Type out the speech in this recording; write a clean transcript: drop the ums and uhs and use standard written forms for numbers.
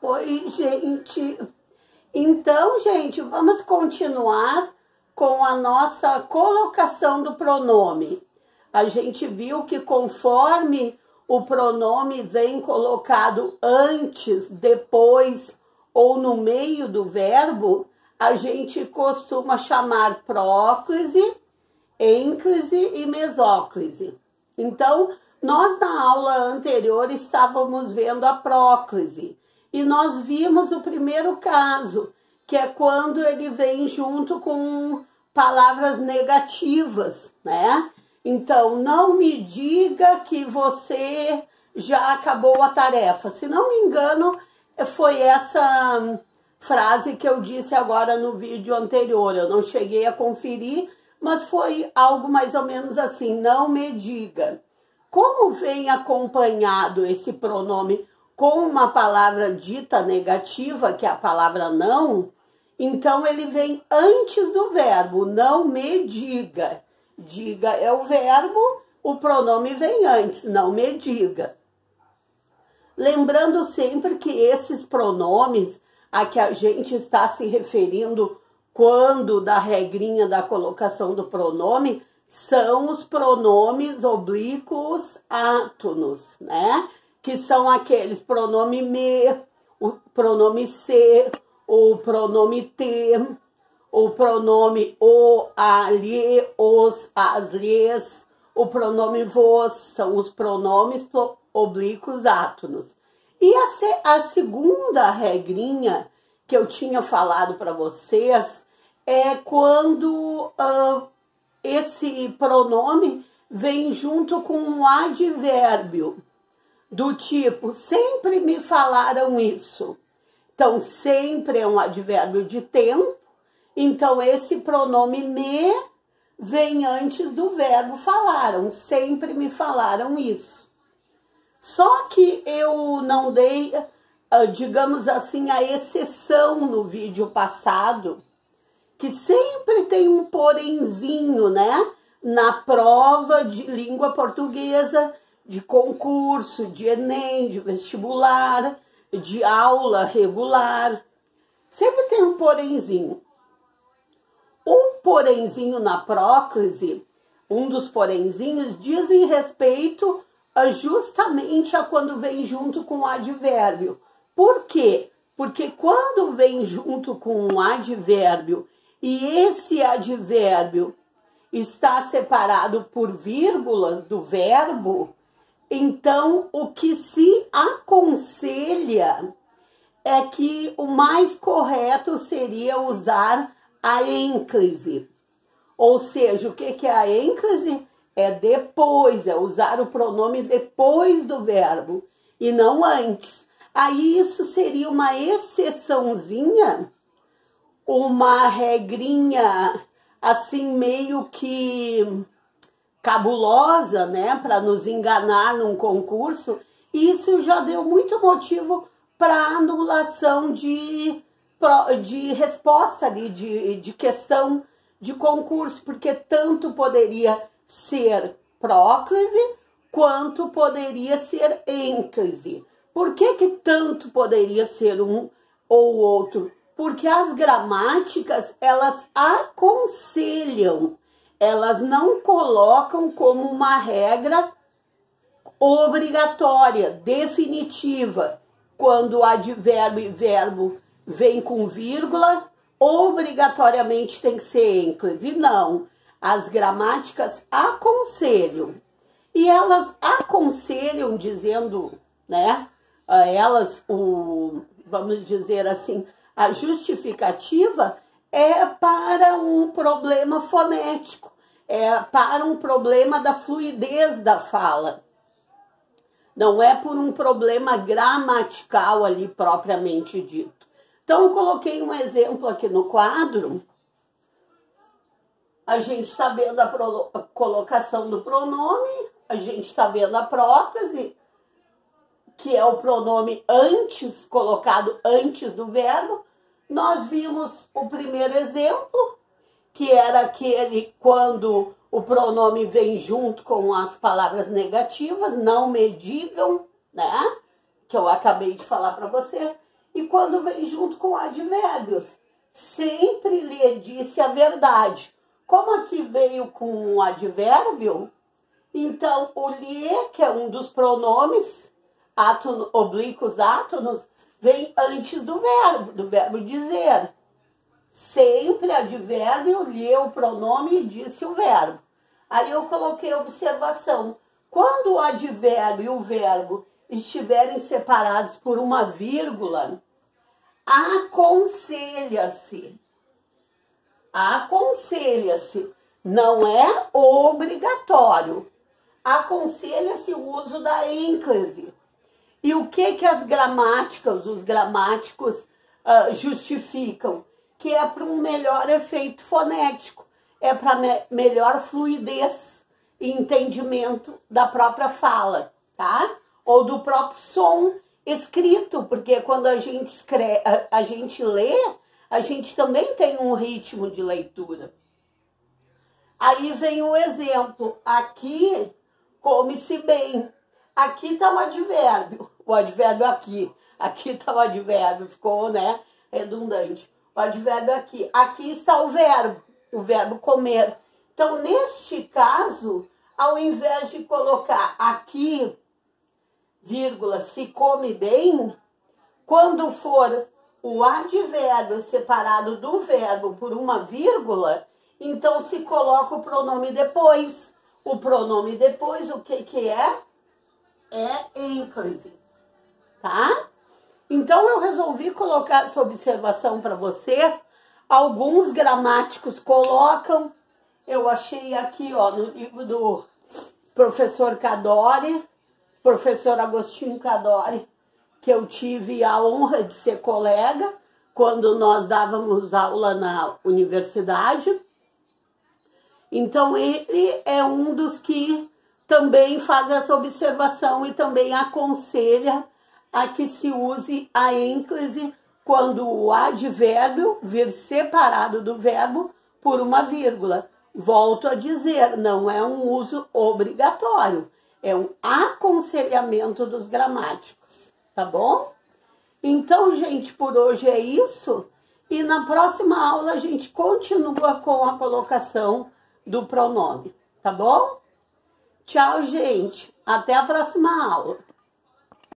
Oi, gente. Então, gente, vamos continuar com a nossa colocação do pronome. A gente viu que conforme o pronome vem colocado antes, depois ou no meio do verbo, a gente costuma chamar próclise, ênclise e mesóclise. Então, nós na aula anterior estávamos vendo a próclise e nós vimos o primeiro caso, que é quando ele vem junto com palavras negativas, né? Então, não me diga que você já acabou a tarefa. Se não me engano, foi essa frase que eu disse agora no vídeo anterior. Eu não cheguei a conferir, mas foi algo mais ou menos assim, não me diga. Como vem acompanhado esse pronome com uma palavra dita negativa, que é a palavra não, então ele vem antes do verbo, não me diga. Diga é o verbo, o pronome vem antes, não me diga. Lembrando sempre que esses pronomes a que a gente está se referindo quando da regrinha da colocação do pronome são os pronomes oblíquos átonos, né? Que são aqueles pronome me, o pronome se, o pronome te, o pronome o, a, lhe, os, as, lhes, o pronome vos, são os pronomes oblíquos átonos. E a segunda regrinha que eu tinha falado para vocês é quando esse pronome vem junto com um advérbio, do tipo, sempre me falaram isso. Então, sempre é um advérbio de tempo. Então, esse pronome me vem antes do verbo falaram. Sempre me falaram isso. Só que eu não dei, digamos assim, a exceção no vídeo passado, que sempre tem um porenzinho, né? Na prova de língua portuguesa, de concurso, de Enem, de vestibular, de aula regular. Sempre tem um porenzinho. O porenzinho na próclise, um dos porenzinhos, dizem respeito justamente a quando vem junto com o advérbio. Por quê? Porque quando vem junto com um advérbio e esse advérbio está separado por vírgulas do verbo, então o que se aconselha é que o mais correto seria usar a ênclise. Ou seja, o que é a ênclise? É depois, é usar o pronome depois do verbo e não antes. Aí isso seria uma exceçãozinha, uma regrinha assim meio que cabulosa, né, para nos enganar num concurso. Isso já deu muito motivo para anulação de resposta ali, de questão de concurso, porque tanto poderia ser próclise quanto poderia ser ênclise. Por que tanto poderia ser um ou outro? Porque as gramáticas, elas aconselham, elas não colocam como uma regra obrigatória, definitiva. Quando o advérbio e verbo vem com vírgula, obrigatoriamente tem que ser ênclise. Não, as gramáticas aconselham. E elas aconselham dizendo, né, vamos dizer assim, a justificativa é para um problema fonético, é para um problema da fluidez da fala. Não é por um problema gramatical ali propriamente dito. Então, eu coloquei um exemplo aqui no quadro. A gente está vendo a colocação do pronome, a gente está vendo a próclise, que é o pronome antes, colocado antes do verbo. Nós vimos o primeiro exemplo, que era aquele quando o pronome vem junto com as palavras negativas, não me digam, né? Que eu acabei de falar para vocês. e quando vem junto com advérbios. Sempre lhe disse a verdade. Como aqui veio com um advérbio, então o lhe, que é um dos pronomes, átono, oblíquos átonos, vem antes do verbo dizer. Sempre advérbio, lhe o pronome e disse o verbo. Aí eu coloquei observação. Quando o advérbio e o verbo estiverem separados por uma vírgula, aconselha-se. Aconselha-se. Não é obrigatório. Aconselha-se o uso da ênclise. E o que as gramáticas, os gramáticos justificam? Que é para um melhor efeito fonético, é para melhor fluidez e entendimento da própria fala, tá? Ou do próprio som escrito, porque quando a gente escreve, a gente lê, a gente também tem um ritmo de leitura. Aí vem o exemplo, aqui come-se bem. Aqui está o advérbio aqui está o advérbio, ficou, né, redundante. O advérbio aqui está o verbo comer. Então, neste caso, ao invés de colocar aqui, vírgula, se come bem, quando for o advérbio separado do verbo por uma vírgula, então se coloca o pronome depois. O pronome depois, o que é? É ênclise, tá? Então, eu resolvi colocar essa observação para vocês. Alguns gramáticos colocam, eu achei aqui, ó, no livro do professor Cadore, professor Agostinho Cadore, que eu tive a honra de ser colega quando nós dávamos aula na universidade. Então, ele é um dos que também faz essa observação e também aconselha a que se use a ênclise quando o advérbio vir separado do verbo por uma vírgula. Volto a dizer, não é um uso obrigatório, é um aconselhamento dos gramáticos, tá bom? Então, gente, por hoje é isso. E na próxima aula a gente continua com a colocação do pronome, tá bom? Tchau, gente. Até a próxima aula.